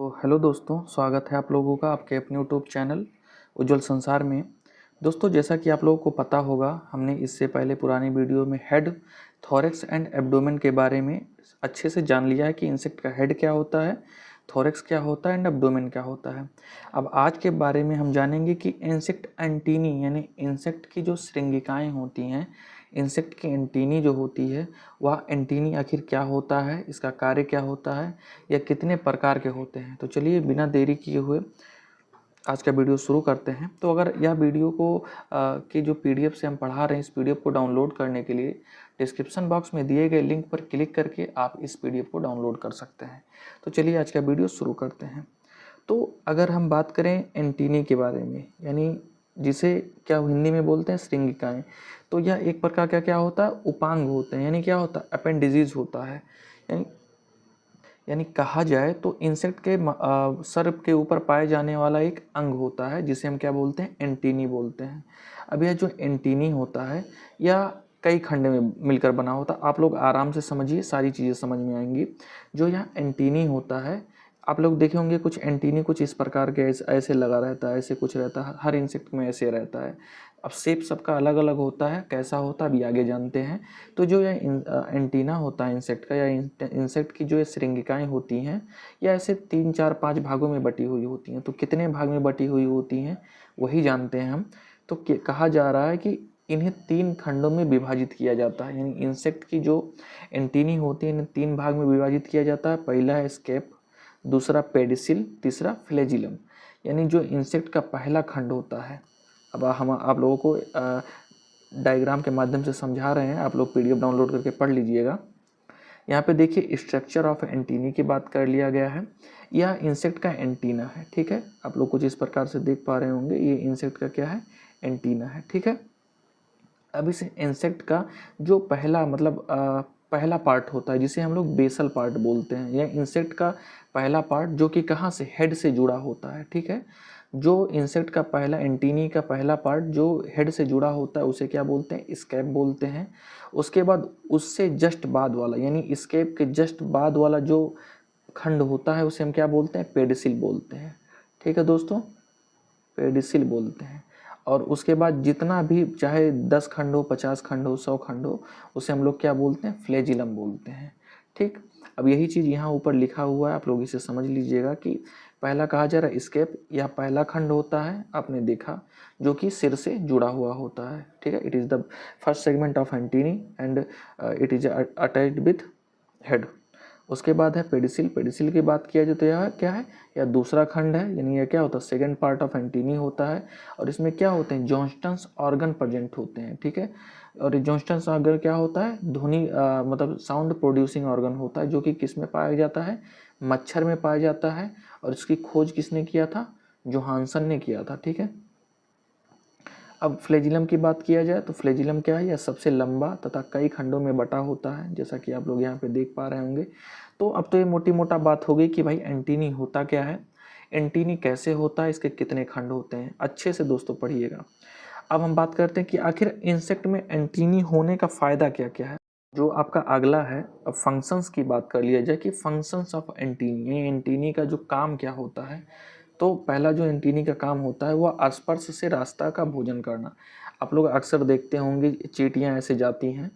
तो हेलो दोस्तों, स्वागत है आप लोगों का आपके अपने यूट्यूब चैनल उज्जवल संसार में। दोस्तों, जैसा कि आप लोगों को पता होगा, हमने इससे पहले पुरानी वीडियो में हेड, थोरैक्स एंड एब्डोमेन के बारे में अच्छे से जान लिया है कि इंसेक्ट का हेड क्या होता है, थोरैक्स क्या होता है एंड एब्डोमेन क्या होता है। अब आज के बारे में हम जानेंगे कि इंसेक्ट एंटीनी यानी इंसेक्ट की जो श्रृंगिकाएँ होती हैं, इंसेक्ट की एंटीनी जो होती है, वह एंटीनी आखिर क्या होता है, इसका कार्य क्या होता है, या कितने प्रकार के होते हैं। तो चलिए बिना देरी किए हुए आज का वीडियो शुरू करते हैं। तो अगर यह वीडियो को की जो पीडीएफ से हम पढ़ा रहे हैं, इस पीडीएफ को डाउनलोड करने के लिए डिस्क्रिप्शन बॉक्स में दिए गए लिंक पर क्लिक करके आप इस पीडीएफ को डाउनलोड कर सकते हैं। तो चलिए आज का वीडियो शुरू करते हैं। तो अगर हम बात करें एंटीनी के बारे में, यानी जिसे क्या हिंदी में बोलते हैं श्रृंगिकाएँ, तो यह एक प्रकार का क्या होता है, उपांग होते हैं। यानी क्या होता है, अपेंडिजीज होता है। यानी कहा जाए तो इंसेक्ट के सर के ऊपर पाए जाने वाला एक अंग होता है जिसे हम क्या बोलते हैं, एंटीनी बोलते हैं। अब यह जो एंटीनी होता है यह कई खंड में मिलकर बना होता है। आप लोग आराम से समझिए, सारी चीज़ें समझ में आएंगी। जो यह एंटीनी होता है, आप लोग देखे होंगे कुछ एंटीनी कुछ इस प्रकार के ऐसे लगा रहता है, ऐसे कुछ रहता है, हर इंसेक्ट में ऐसे रहता है। अब शेप सबका अलग अलग होता है, कैसा होता है अभी आगे जानते हैं। तो जो यह एंटीना होता है इंसेक्ट का, या इंसेक्ट की जो ये श्रृंगिकाएँ होती हैं, यह ऐसे 3 4 5 भागों में बटी हुई होती हैं। तो कितने भाग में बटी हुई होती हैं वही जानते हैं हम। तो कहा जा रहा है कि इन्हें 3 खंडों में विभाजित किया जाता है। यानी इंसेक्ट की जो एंटीनी होती है इन्हें 3 भाग में विभाजित किया जाता है। पहला है स्केप, दूसरा पेडिसिल, तीसरा फ्लैजिलम। यानी जो इंसेक्ट का पहला खंड होता है, अब हम आप लोगों को डायग्राम के माध्यम से समझा रहे हैं, आप लोग पीडीएफ डाउनलोड करके पढ़ लीजिएगा। यहाँ पे देखिए स्ट्रक्चर ऑफ एंटीनी की बात कर लिया गया है। यह इंसेक्ट का एंटीना है, ठीक है। आप लोग कुछ इस प्रकार से देख पा रहे होंगे, ये इंसेक्ट का क्या है, एंटीना है, ठीक है। अब इस इंसेक्ट का जो पहला पहला पार्ट होता है जिसे हम लोग बेसल पार्ट बोलते हैं, यह इंसेक्ट का पहला पार्ट जो कि कहाँ से, हेड से जुड़ा होता है, ठीक है। जो इंसेक्ट का पहला एंटीनी का पहला पार्ट जो हेड से जुड़ा होता है उसे क्या बोलते हैं, स्कैप बोलते हैं। उसके बाद उससे जस्ट बाद वाला, यानी स्कैप के जस्ट बाद वाला जो खंड होता है उसे हम क्या बोलते हैं, पेडिसिल बोलते हैं, ठीक है दोस्तों, पेडिसिल बोलते हैं। और उसके बाद जितना भी चाहे 10 खंड हो, 50 खंड हो, 100 खंड हो, उसे हम लोग क्या बोलते हैं, फ्लैजिलम बोलते हैं, ठीक। अब यही चीज़ यहाँ ऊपर लिखा हुआ है, आप लोग इसे समझ लीजिएगा कि पहला कहा जा रहा है स्केप, यह पहला खंड होता है, आपने देखा, जो कि सिर से जुड़ा हुआ होता है, ठीक है। It is the first segment of antennae and it is attached with head. उसके बाद है पेडिसिल। पेडिसिल की बात किया जाए तो यह क्या है, यह दूसरा खंड है, यानी यह क्या होता है, सेकंड पार्ट ऑफ एंटीनी होता है। और इसमें क्या होते हैं, जॉन्स्टन्स ऑर्गन प्रेजेंट होते हैं, ठीक है। और जॉन्स्टन्स ऑर्गन क्या होता है, ध्वनि साउंड प्रोड्यूसिंग ऑर्गन होता है, जो कि किस में पाया जाता है, मच्छर में पाया जाता है। और इसकी खोज किसने किया था, जोहानसन ने किया था, ठीक है। अब फ्लैजिलम की बात किया जाए तो फ्लैजिलम क्या है, यह सबसे लंबा तथा कई खंडों में बटा होता है, जैसा कि आप लोग यहाँ पे देख पा रहे होंगे। तो अब तो ये मोटी मोटा बात हो गई कि भाई एंटीनी होता क्या है, एंटीनी कैसे होता है, इसके कितने खंड होते हैं, अच्छे से दोस्तों पढ़िएगा। अब हम बात करते हैं कि आखिर इंसेक्ट में एंटीनी होने का फ़ायदा क्या क्या है। जो आपका अगला है, अब फंक्शंस की बात कर लिया जाए कि फंक्शंस ऑफ एंटीनी, एंटीनी का जो काम क्या होता है। तो पहला जो एंटीनी का काम होता है वह स्पर्श से रास्ता का भोजन करना। आप लोग अक्सर देखते होंगे चींटियाँ ऐसे जाती हैं,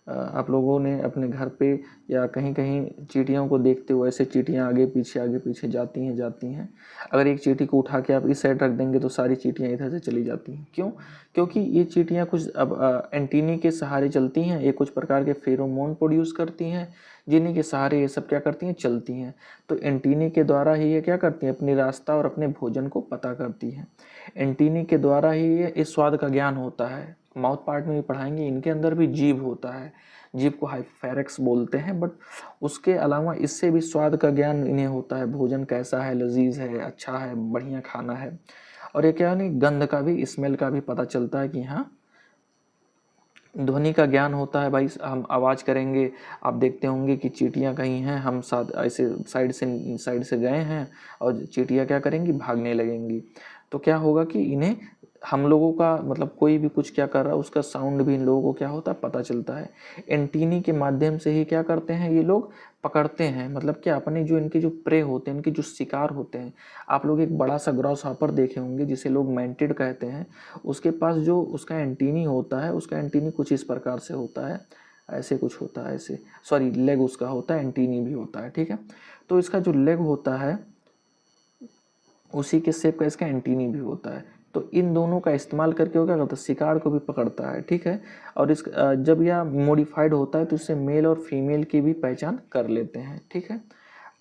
आप लोगों ने अपने घर पे या कहीं कहीं चींटियों को देखते हुए ऐसे चींटियाँ आगे पीछे जाती हैं। अगर एक चींटी को उठा के आप इस साइड रख देंगे तो सारी चींटियाँ इधर से चली जाती हैं। क्यों, क्योंकि ये चींटियाँ कुछ अब एंटीनी के सहारे चलती हैं, ये कुछ प्रकार के फेरोमोन प्रोड्यूस करती हैं, जिन्हीं के सहारे ये सब क्या करती हैं, चलती हैं। तो एंटीनी के द्वारा ही ये क्या करती हैं, अपनी रास्ता और अपने भोजन को पता करती हैं। एंटीनी के द्वारा ही ये इस स्वाद का ज्ञान होता है। माउथ पार्ट में भी पढ़ाएंगे, इनके अंदर भी जीभ होता है, जीभ को हाइफेरेक्स बोलते हैं। बट उसके अलावा इससे भी स्वाद का ज्ञान इन्हें होता है, भोजन कैसा है, लजीज है, अच्छा है, बढ़िया खाना है। और ये क्या नहीं, गंध का भी, स्मेल का भी पता चलता है कि हाँ, ध्वनि का ज्ञान होता है। भाई हम आवाज़ करेंगे, आप देखते होंगे कि चींटियाँ कहीं हैं, हम साथ ऐसे साइड से गए हैं और चींटियाँ क्या करेंगी, भागने लगेंगी। तो क्या होगा कि इन्हें हम लोगों का मतलब कोई भी कुछ क्या कर रहा है उसका साउंड भी इन लोगों को क्या होता है पता चलता है। एंटीनी के माध्यम से ही क्या करते हैं ये लोग पकड़ते हैं, मतलब क्या अपने जो इनके जो प्रे होते हैं, इनके जो शिकार होते हैं। आप लोग एक बड़ा सा ग्रॉस हॉपर देखे होंगे जिसे लोग मैंटिड कहते हैं, उसके पास जो उसका एंटीनी होता है, उसका एंटीनी कुछ इस प्रकार से होता है, ऐसे कुछ होता है, ऐसे सॉरी लेग उसका होता है, एंटीनी भी होता है, ठीक है। तो इसका जो लेग होता है उसी के शेप का इसका एंटीनी भी होता है। तो इन दोनों का इस्तेमाल करके वो क्या करता है शिकार को भी पकड़ता है, ठीक है। और इस जब यह मॉडिफाइड होता है तो इससे मेल और फीमेल की भी पहचान कर लेते हैं, ठीक है।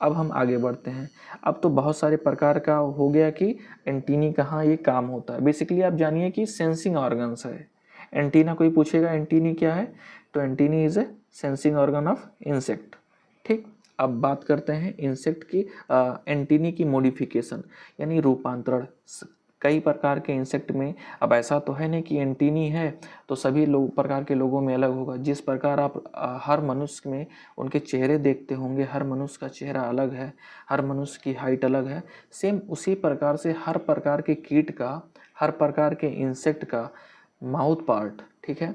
अब हम आगे बढ़ते हैं। अब तो बहुत सारे प्रकार का हो गया कि एंटीनी कहाँ ये काम होता है। बेसिकली आप जानिए कि सेंसिंग ऑर्गन्स है एंटीना। कोई पूछेगा एंटीनी क्या है, तो antennae is a sensing organ of insect, ठीक। अब बात करते हैं इंसेक्ट की एंटीनी की मॉडिफिकेशन यानी रूपांतरण। कई प्रकार के इंसेक्ट में, अब ऐसा तो है नहीं कि एंटीनी है तो सभी लोग प्रकार के लोगों में अलग होगा। जिस प्रकार आप हर मनुष्य में उनके चेहरे देखते होंगे, हर मनुष्य का चेहरा अलग है, हर मनुष्य की हाइट अलग है, सेम उसी प्रकार से हर प्रकार के कीट का, हर प्रकार के इंसेक्ट का माउथ पार्ट, ठीक है,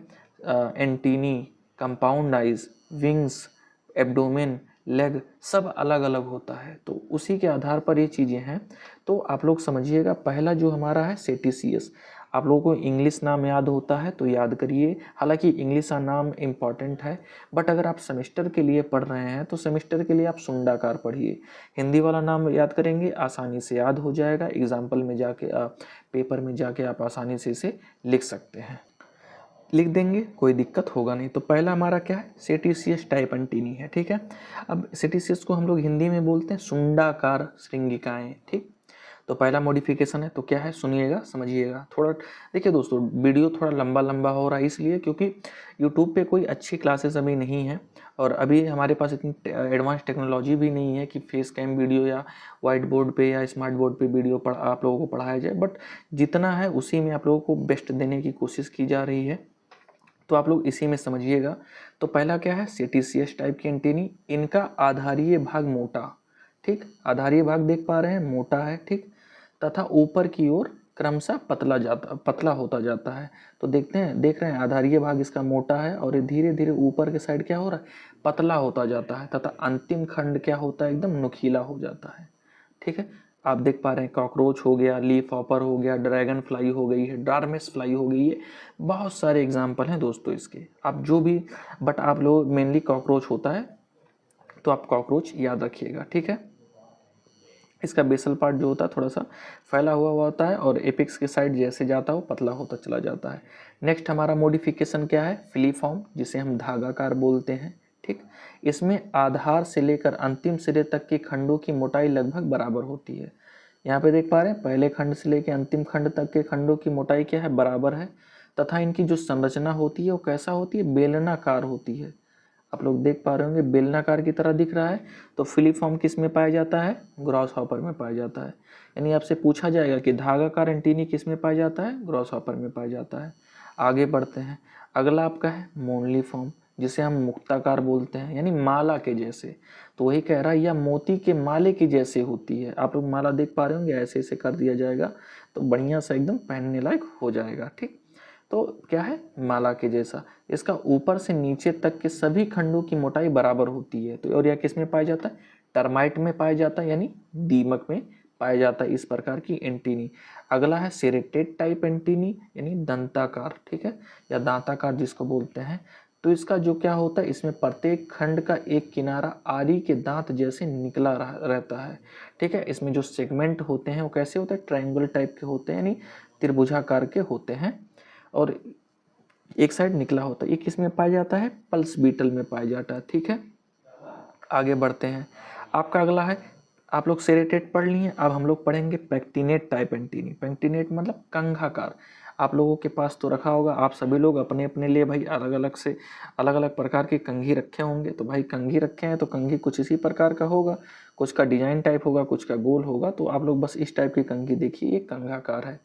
antennae, compound eyes, wings, abdomen, leg सब अलग अलग होता है। तो उसी के आधार पर ये चीज़ें हैं। तो आप लोग समझिएगा, पहला जो हमारा है सेटिसियस। आप लोगों को इंग्लिश नाम याद होता है तो याद करिए, हालांकि इंग्लिश नाम इम्पॉर्टेंट है, बट अगर आप सेमेस्टर के लिए पढ़ रहे हैं तो सेमेस्टर के लिए आप सुंडाकार पढ़िए। हिंदी वाला नाम याद करेंगे आसानी से याद हो जाएगा, एग्जाम्पल में जाके पेपर में जाके आप आसानी से इसे लिख सकते हैं, लिख देंगे, कोई दिक्कत होगा नहीं। तो पहला हमारा क्या है सेटिसियस टाइप एंटीनी है, ठीक है। अब सेटिसियस को हम लोग हिंदी में बोलते हैं सुंडाकार श्रृंगिकाएं, ठीक। तो पहला मॉडिफिकेशन है, तो क्या है सुनिएगा समझिएगा थोड़ा। देखिए दोस्तों वीडियो थोड़ा लंबा लंबा हो रहा है इसलिए क्योंकि यूट्यूब पे कोई अच्छी क्लासेस अभी नहीं है और अभी हमारे पास इतनी एडवांस टेक्नोलॉजी भी नहीं है कि फेस कैम वीडियो या वाइट बोर्ड पे या स्मार्ट बोर्ड पे वीडियो आप लोगों को पढ़ाया जाए। बट जितना है उसी में आप लोगों को बेस्ट देने की कोशिश की जा रही है, तो आप लोग इसी में समझिएगा। तो पहला क्या है सेटिसियस टाइप की एंटीनी, इनका आधारीय भाग मोटा, ठीक, आधारीय भाग देख पा रहे हैं मोटा है, ठीक, तथा ऊपर की ओर क्रमशः पतला होता जाता है। तो देखते हैं, देख रहे हैं आधारीय भाग इसका मोटा है और धीरे धीरे ऊपर के साइड क्या हो रहा है पतला होता जाता है, तथा अंतिम खंड क्या होता है एकदम नुकीला हो जाता है, ठीक है। आप देख पा रहे हैं कॉकरोच हो गया, लीफ हॉपर हो गया, ड्रैगन फ्लाई हो गई है, डार्मेस फ्लाई हो गई है, बहुत सारे एग्जाम्पल हैं दोस्तों इसके, आप जो भी, बट आप लोग मेनली कॉकरोच होता है तो आप कॉकरोच याद रखिएगा, ठीक है। इसका बेसल पार्ट जो होता है थोड़ा सा फैला हुआ होता है और एपिक्स के साइड जैसे जाता हो पतला होता चला जाता है। नेक्स्ट हमारा मॉडिफिकेशन क्या है फिलीफॉर्म, जिसे हम धागाकार बोलते हैं, ठीक। इसमें आधार से लेकर अंतिम सिरे तक के खंडों की मोटाई लगभग बराबर होती है। यहाँ पे देख पा रहे हैं पहले खंड से लेकर अंतिम खंड तक के खंडों की मोटाई क्या है बराबर है, तथा इनकी जो संरचना होती है वो कैसा होती है बेलनाकार होती है। आप लोग देख पा रहे होंगे बेलनाकार की तरह दिख रहा है। तो फिलीफॉर्म किस में पाया जाता है ग्रॉस हॉपर में पाया जाता है। यानी आपसे पूछा जाएगा कि धागाकार एंटीनी किस में पाया जाता है ग्रॉस हॉपर में पाया जाता है। आगे बढ़ते हैं, अगला आपका है मोनलीफॉर्म, जिसे हम मुक्ताकार बोलते हैं यानी माला के जैसे। तो वही कह रहा है यह मोती के माले की जैसे होती है। आप लोग माला देख पा रहे होंगे ऐसे ऐसे कर दिया जाएगा तो बढ़िया सा एकदम पहनने लायक हो जाएगा, ठीक। तो क्या है माला के जैसा। इसका ऊपर से नीचे तक के सभी खंडों की मोटाई बराबर होती है। तो और यह किस में पाया जाता है टर्माइट में पाया जाता है यानी दीमक में पाया जाता है इस प्रकार की एंटीनी। अगला है सेरेटेड टाइप एंटीनी यानी दंताकार, ठीक है, या दांताकार जिसको बोलते हैं। तो इसका जो क्या होता है इसमें प्रत्येक खंड का एक किनारा आरी के दांत जैसे निकला रहता है, ठीक है। इसमें जो सेगमेंट होते हैं वो कैसे होते हैं ट्रायंगल टाइप के होते हैं यानी त्रिभुजाकार के होते हैं और एक साइड निकला होता है। ये किस में पाया जाता है पल्स बीटल में पाया जाता है, ठीक है। आगे बढ़ते हैं, आपका अगला है, आप लोग सेरेटेट पढ़ लिए, अब हम लोग पढ़ेंगे पैक्टिनेट टाइप एंटीनी। पैक्टिनेट मतलब कंघाकार। आप लोगों के पास तो रखा होगा, आप सभी लोग अपने अपने लिए भाई अलग अलग से अलग अलग प्रकार की कंघी रखे होंगे। तो भाई कंघी रखे हैं तो कंघी कुछ इसी प्रकार का होगा, कुछ का डिजाइन टाइप होगा, कुछ का गोल होगा। तो आप लोग बस इस टाइप की कंघी देखिए, ये कंघाकार है।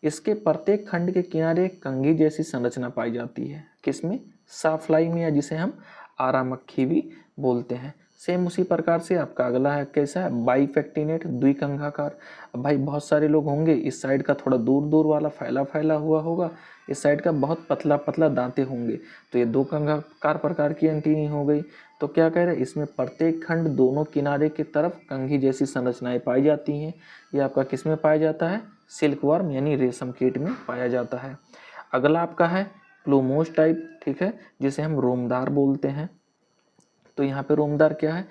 इसके प्रत्येक खंड के किनारे कंघी जैसी संरचना पाई जाती है, किसमें साफ्लाई में, या जिसे हम आरा मक्खी भी बोलते हैं। सेम उसी प्रकार से आपका अगला है कैसा है, बाइफेक्टिनेट, द्विकंघाकार। अब भाई बहुत सारे लोग होंगे, इस साइड का थोड़ा दूर दूर वाला फैला फैला हुआ होगा, इस साइड का बहुत पतला पतला दांते होंगे, तो ये दो कंघाकार प्रकार की एंटीनी हो गई। तो क्या कह रहे हैं, इसमें प्रत्येक खंड दोनों किनारे की तरफ कंघी जैसी संरचनाएं पाई जाती हैं। ये आपका किस में पाया जाता है, सिल्कवर्म यानी रेशम कीट में पाया जाता है। अगला आपका है प्लूमोस टाइप, ठीक है, जिसे हम रोमदार बोलते हैं। तो यहाँ पे रोमदार क्या है,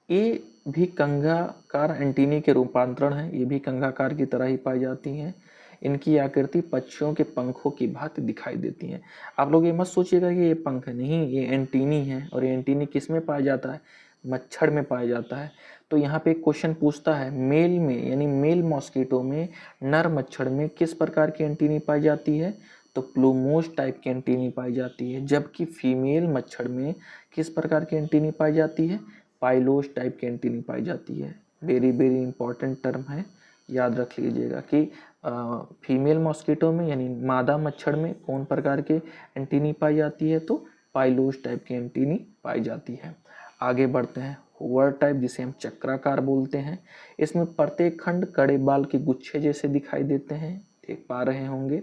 ये भी कंघाकार एंटीनी के रूपांतरण है, ये भी कंघाकार की तरह ही पाई जाती हैं। इनकी आकृति पक्षियों के पंखों की भांति दिखाई देती है। आप लोग ये मत सोचिएगा कि ये पंख है, नहीं, ये एंटीनी है। और ये एंटीनी किस में पाया जाता है, मच्छर में पाया जाता है। तो यहाँ पे एक क्वेश्चन पूछता है, मेल में यानी मेल मॉस्किटो में, नर मच्छर में किस प्रकार की एंटीनी पाई जाती है, तो प्लूमोस टाइप की एंटीनी पाई जाती है। जबकि फीमेल मच्छर में किस प्रकार की एंटीनी पाई जाती है, पाइलोस टाइप की एंटीनी पाई जाती है। वेरी वेरी इंपॉर्टेंट टर्म है, याद रख लीजिएगा कि फीमेल मॉस्किटो में यानी मादा मच्छर में कौन प्रकार के एंटीनी पाई जाती है, तो पाइलोस टाइप की एंटीनी पाई जाती है। आगे बढ़ते हैं, होवर टाइप, जिसे हम चक्राकार बोलते हैं। इसमें प्रत्येक खंड कड़े बाल के गुच्छे जैसे दिखाई देते हैं, देख पा रहे होंगे।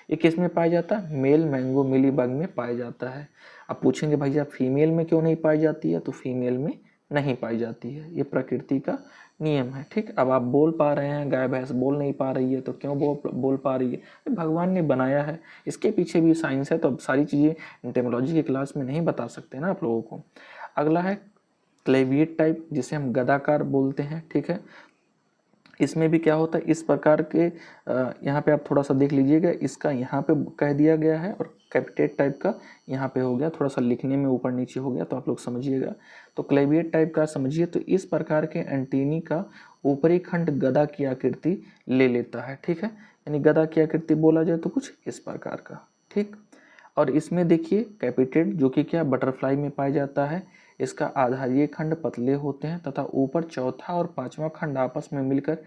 ये किस में पाया जाता है, मेल मैंगो मिलीबग में पाया जाता है। अब पूछेंगे भैया फीमेल में क्यों नहीं पाई जाती है, तो फीमेल में नहीं पाई जाती है, ये प्रकृति का नियम है। ठीक, अब आप बोल पा रहे हैं, गाय भैंस बोल नहीं पा रही है, तो क्यों बोल पा रही है, भगवान ने बनाया है, इसके पीछे भी साइंस है। तो अब सारी चीज़ें एंटेमोलॉजी की क्लास में नहीं बता सकते ना आप लोगों को। अगला है क्लेविएट टाइप, जिसे हम गदाकार बोलते हैं। ठीक है, इसमें भी क्या होता है, इस प्रकार के यहाँ पे आप थोड़ा सा देख लीजिएगा, इसका यहाँ पे कह दिया गया है और कैपिटेट टाइप का यहाँ पे हो गया, थोड़ा सा लिखने में ऊपर नीचे हो गया, तो आप लोग समझिएगा। तो क्लेविएट टाइप का समझिए, तो इस प्रकार के एंटीनी का ऊपरी खंड गदा की आकृति ले लेता है। ठीक है, यानी गदा की आकृति बोला जाए तो कुछ इस प्रकार का। ठीक, और इसमें देखिए कैपिटेट, जो कि क्या बटरफ्लाई में पाया जाता है। इसका आधारीय खंड पतले होते हैं तथा ऊपर चौथा और पांचवा खंड आपस में मिलकर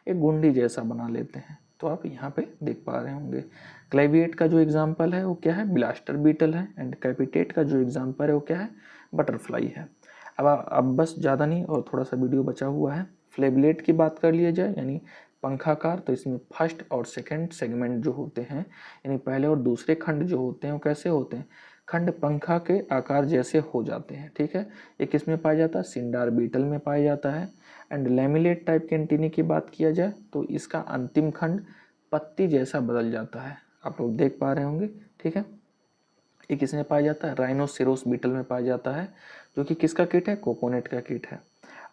एक गुंडी जैसा बना लेते हैं। तो आप यहाँ पे देख पा रहे होंगे। क्लेविएट का जो एग्जाम्पल है वो क्या है, ब्लास्टर बीटल है, एंड कैपिटेट का जो एग्जाम्पल है वो क्या है, बटरफ्लाई है। अब बस ज़्यादा नहीं और थोड़ा सा वीडियो बचा हुआ है। फ्लेबलेट की बात कर लिया जाए यानी पंखाकार, तो इसमें फर्स्ट और सेकंड सेगमेंट जो होते हैं, यानी पहले और दूसरे खंड जो होते हैं वो कैसे होते हैं, खंड पंखा के आकार जैसे हो जाते हैं। ठीक है, ये किस में पाया जाता है, सिंडार बीटल में पाया जाता है। एंड लैमिलेट टाइप के एंटीनी की बात किया जाए तो इसका अंतिम खंड पत्ती जैसा बदल जाता है, आप लोग देख पा रहे होंगे। ठीक है, ये किस में पाया जाता है, राइनोसेरोस बीटल में पाया जाता है, जो कि किसका कीट है, कोकोनेट का कीट है।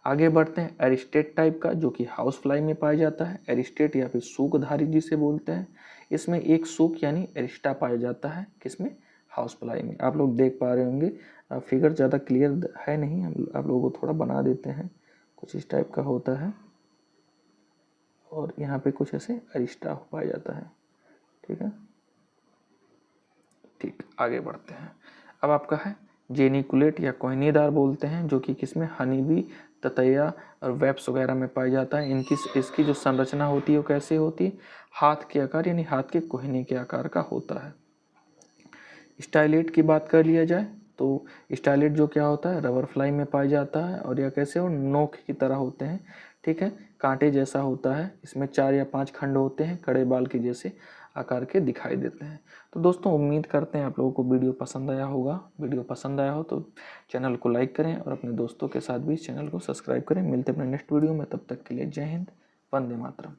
आगे बढ़ते हैं एरिस्टेट टाइप का, जो कि हाउस फ्लाई में पाया जाता है। एरिस्टेट या फिर सूकधारी जिसे बोलते हैं, इसमें एक सूक यानी एरिस्टा पाया जाता है, किसमें, हाउस फ्लाई में। आप लोग देख पा रहे होंगे, फिगर ज़्यादा क्लियर है नहीं, हम आप लोगों को थोड़ा बना देते हैं, कुछ इस टाइप का होता है और यहाँ पे कुछ ऐसे एरिस्टा पाया जाता है। ठीक है, ठीक, आगे बढ़ते हैं। अब आपका है जेनिकुलेट या कोहनीदार बोलते हैं, जो कि किसमें, हनी बी, ततैया और वेब्स वगैरह में पाया जाता है। इसकी जो संरचना होती है वो कैसे होती है, हाथ के आकार यानी हाथ के कोहनी के आकार का होता है। स्टाइलेट की बात कर लिया जाए तो स्टाइलेट जो क्या होता है, रबर फ्लाई में पाया जाता है और यह कैसे हो, नोक की तरह होते हैं। ठीक है, कांटे जैसा होता है, इसमें 4 या 5 खंड होते हैं, कड़े बाल के जैसे आकार के दिखाई देते हैं। तो दोस्तों उम्मीद करते हैं आप लोगों को वीडियो पसंद आया होगा। वीडियो पसंद आया हो तो चैनल को लाइक करें और अपने दोस्तों के साथ भी इस चैनल को सब्सक्राइब करें। मिलते हैं अपने नेक्स्ट वीडियो में, तब तक के लिए जय हिंद, वंदे मातरम।